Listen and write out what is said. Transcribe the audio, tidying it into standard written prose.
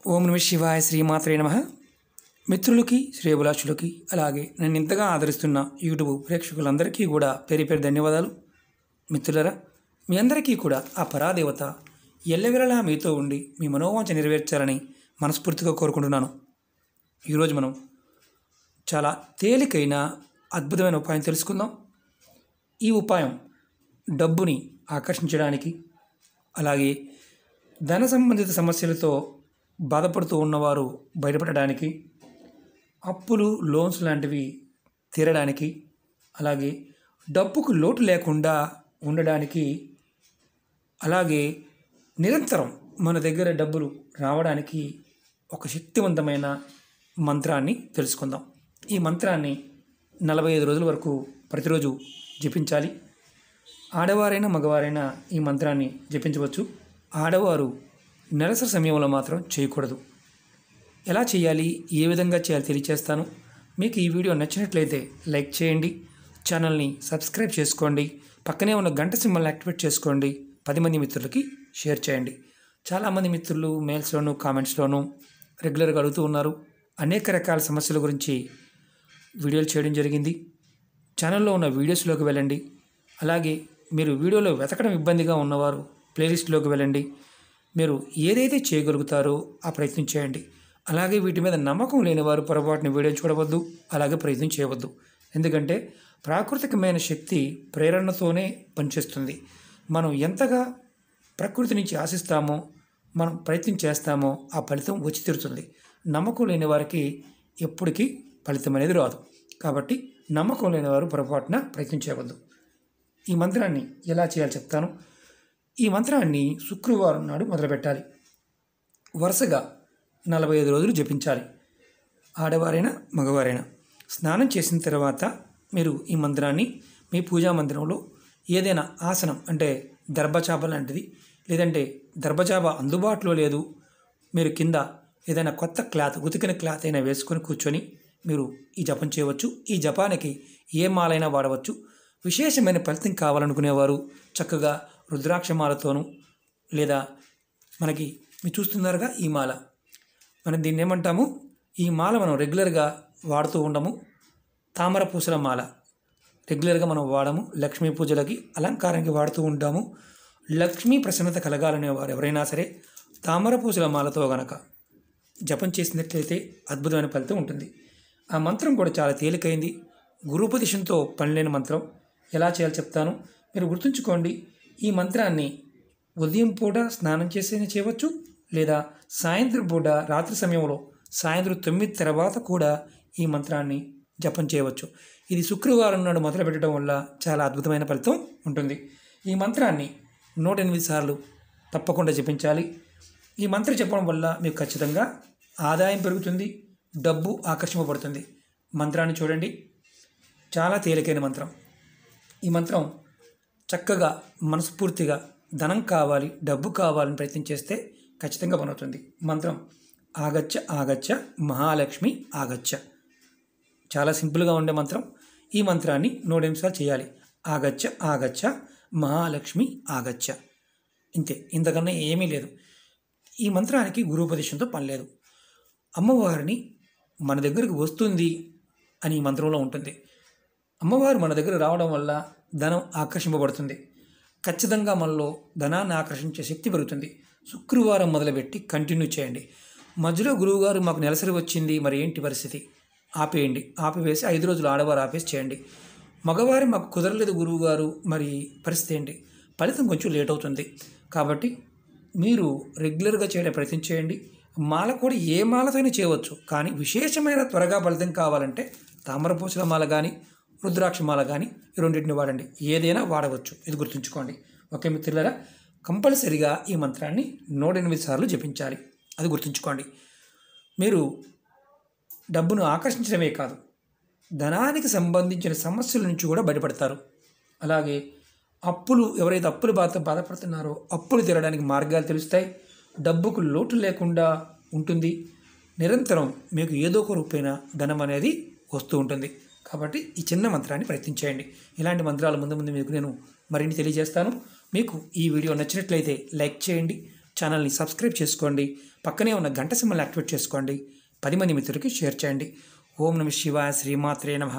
ఓం నమ శివాయ శ్రీమాత్రే నమః. మిత్రులకి శ్రేయభిలాషులకి అలాగే నన్ను ఇంతగా ఆదరిస్తున్న యూట్యూబ్ ప్రేక్షకులందరికీ కూడా పేరు పేరు ధన్యవాదాలు. మిత్రులరా, మీ అందరికీ కూడా ఆ పరాదేవత ఎల్లవెల్లలా మీతో ఉండి మీ మనోవాంఛ నెరవేర్చాలని మనస్ఫూర్తిగా కోరుకుంటున్నాను. ఈరోజు మనం చాలా తేలికైన అద్భుతమైన ఉపాయం తెలుసుకుందాం. ఈ ఉపాయం డబ్బుని ఆకర్షించడానికి, అలాగే ధన సంబంధిత సమస్యలతో బాధపడుతూ ఉన్నవారు బయటపడడానికి, అప్పులు లోన్స్ లాంటివి తీరడానికి, అలాగే డబ్బుకు లోటు లేకుండా ఉండడానికి, అలాగే నిరంతరం మన దగ్గర డబ్బులు రావడానికి ఒక శక్తివంతమైన మంత్రాన్ని తెలుసుకుందాం. ఈ మంత్రాన్ని 45 రోజుల వరకు ప్రతిరోజు జపించాలి. ఆడవారైనా మగవారైనా ఈ మంత్రాన్ని జపించవచ్చు. ఆడవారు నెలసరి సమయంలో మాత్రం చేయకూడదు. ఎలా చేయాలి, ఏ విధంగా చేయాలి తెలియచేస్తాను. మీకు ఈ వీడియో నచ్చినట్లయితే లైక్ చేయండి, ఛానల్ని సబ్స్క్రైబ్ చేసుకోండి, పక్కనే ఉన్న గంట సింబల్ని యాక్టివేట్ చేసుకోండి, 10 మంది మిత్రులకి షేర్ చేయండి. చాలామంది మిత్రులు మెయిల్స్లోనూ కామెంట్స్లోనూ రెగ్యులర్గా అడుగుతూ ఉన్నారు. అనేక రకాల సమస్యల గురించి వీడియోలు చేయడం జరిగింది. ఛానల్లో ఉన్న వీడియోస్లోకి వెళ్ళండి. అలాగే మీరు వీడియోలో వెతకడం ఇబ్బందిగా ఉన్నవారు ప్లేలిస్ట్లోకి వెళ్ళండి. మీరు ఏదైతే చేయగలుగుతారో ఆ ప్రయత్నం చేయండి. అలాగే వీటి మీద నమ్మకం లేని వారు పొరపాటున వీడియో చూడవద్దు, అలాగే ప్రయత్నం చేయవద్దు. ఎందుకంటే ప్రాకృతికమైన శక్తి ప్రేరణతోనే పనిచేస్తుంది. మనం ఎంతగా ప్రకృతి నుంచి ఆశిస్తామో, మనం ప్రయత్నం చేస్తామో ఆ ఫలితం వచ్చి తీరుతుంది. నమ్మకం లేని వారికి ఎప్పటికీ ఫలితం అనేది రాదు. కాబట్టి నమ్మకం లేని వారు పొరపాటున ప్రయత్నం చేయవద్దు. ఈ మంత్రాన్ని ఎలా చేయాలో చెప్తాను. ఈ మంత్రాన్ని శుక్రవారం నాడు మొదలుపెట్టాలి. వరుసగా 45 రోజులు జపించాలి. ఆడవారైనా మగవారైనా స్నానం చేసిన తర్వాత మీరు ఈ మంత్రాన్ని మీ పూజా మందిరంలో ఏదైనా ఆసనం, అంటే దర్భచాప లాంటిది, లేదంటే దర్భచాప అందుబాటులో లేదు, మీరు కింద ఏదైనా కొత్త క్లాత్, ఉతికిన క్లాత్ అయినా వేసుకొని కూర్చొని మీరు ఈ జపం చేయవచ్చు. ఈ జపానికి ఏ మాలైనా వాడవచ్చు. విశేషమైన ఫలితం కావాలనుకునేవారు చక్కగా రుద్రాక్షమాలతోనూ, లేదా మనకి మీరు చూస్తున్నారుగా ఈ మాల, మనం దీన్ని ఏమంటాము, ఈ మాల మనం రెగ్యులర్గా వాడుతూ ఉండము. తామర పూసల మాల రెగ్యులర్గా మనం వాడము. లక్ష్మీ పూజలకి, అలంకారానికి వాడుతూ ఉంటాము. లక్ష్మీ ప్రసన్నత కలగాలనేవారు ఎవరైనా సరే తామర పూసల మాలతో గనక జపం చేసినట్లయితే అద్భుతమైన ఫలితం ఉంటుంది. ఆ మంత్రం కూడా చాలా తేలికైంది. గురుపదేశంతో పనిలేని మంత్రం. ఎలా చేయాలో చెప్తాను, మీరు గుర్తుంచుకోండి. ఈ మంత్రాన్ని ఉదయం పూట స్నానం చేసైనా చేయవచ్చు, లేదా సాయంత్రం పూట రాత్రి సమయంలో సాయంత్రం 9 తర్వాత కూడా ఈ మంత్రాన్ని జపం చేయవచ్చు. ఇది శుక్రవారం నాడు మొదలు పెట్టడం వల్ల చాలా అద్భుతమైన ఫలితం ఉంటుంది. ఈ మంత్రాన్ని 108 సార్లు తప్పకుండా జపించాలి. ఈ మంత్రం చెప్పడం వల్ల మీకు ఖచ్చితంగా ఆదాయం పెరుగుతుంది, డబ్బు ఆకర్షింపబడుతుంది. మంత్రాన్ని చూడండి, చాలా తేలికైన మంత్రం. ఈ మంత్రం చక్కగా మనస్ఫూర్తిగా ధనం కావాలి, డబ్బు కావాలని ప్రయత్నం చేస్తే ఖచ్చితంగా పనవుతుంది. మంత్రం ఆగచ్చ ఆగచ్చ మహాలక్ష్మి ఆగచ్చ. చాలా సింపుల్గా ఉండే మంత్రం. ఈ మంత్రాన్ని 100 నిమిషాలు చేయాలి. ఆగచ్చ ఆగచ్చ మహాలక్ష్మి ఆగచ్చ. ఇంతే, ఇంతకన్నా ఏమీ లేదు. ఈ మంత్రానికి గురుపదేశంతో పని లేదు. అమ్మవారిని మన దగ్గరకు వస్తుంది అని ఈ మంత్రంలో ఉంటుంది. అమ్మవారు మన దగ్గర రావడం వల్ల ధనం ఆకర్షింపబడుతుంది. ఖచ్చితంగా మనలో ధనాన్ని ఆకర్షించే శక్తి పెరుగుతుంది. శుక్రవారం మొదలుపెట్టి కంటిన్యూ చేయండి. మధ్యలో గురువుగారు మాకు నెలసరి వచ్చింది, మరి ఏంటి పరిస్థితి, ఆపేయండి. ఆపివేసి 5 రోజులు ఆడవారు ఆపేసి చేయండి. మగవారి మాకు కుదరలేదు గురువుగారు, మరి పరిస్థితి ఏంటి, ఫలితం కొంచెం లేట్ అవుతుంది. కాబట్టి మీరు రెగ్యులర్గా చేయడం ప్రయత్నం చేయండి. మాల కూడా ఏ మాలతోనే చేయవచ్చు, కానీ విశేషమైన త్వరగా ఫలితం కావాలంటే తామరపూసల మాల కానీ రుద్రాక్ష మాల కానీ ఈ రెండింటిని వాడండి. ఏదైనా వాడవచ్చు, ఇది గుర్తుంచుకోండి. ఓకే మిత్రులారా, కంపల్సరిగా ఈ మంత్రాన్ని 108 సార్లు జపించాలి. అది గుర్తుంచుకోండి. మీరు డబ్బును ఆకర్షించడమే కాదు, ధనానికి సంబంధించిన సమస్యల నుంచి కూడా బయటపడతారు. అలాగే ఎవరైతే అప్పులు బాధపడుతున్నారో అప్పులు తీరడానికి మార్గాలు తెలుస్తాయి. డబ్బుకు లోటు లేకుండా ఉంటుంది. నిరంతరం మీకు ఏదో ఒక రూపైన ధనం అనేది వస్తూ ఉంటుంది. కాబట్టి ఈ చిన్న మంత్రాన్ని ప్రయత్నించేయండి. ఇలాంటి మంత్రాలు ముందు ముందు మీకు నేను మరిన్ని తెలియజేస్తాను. మీకు ఈ వీడియో నచ్చినట్లయితే లైక్ చేయండి, ఛానల్ని సబ్స్క్రైబ్ చేసుకోండి. పక్కనే ఉన్న గంట సింబల్ని యాక్టివేట్ చేసుకోండి. 10 మంది మిత్రులకి షేర్ చేయండి. ఓం నమః శివాయ. శ్రీమాత్రే నమః.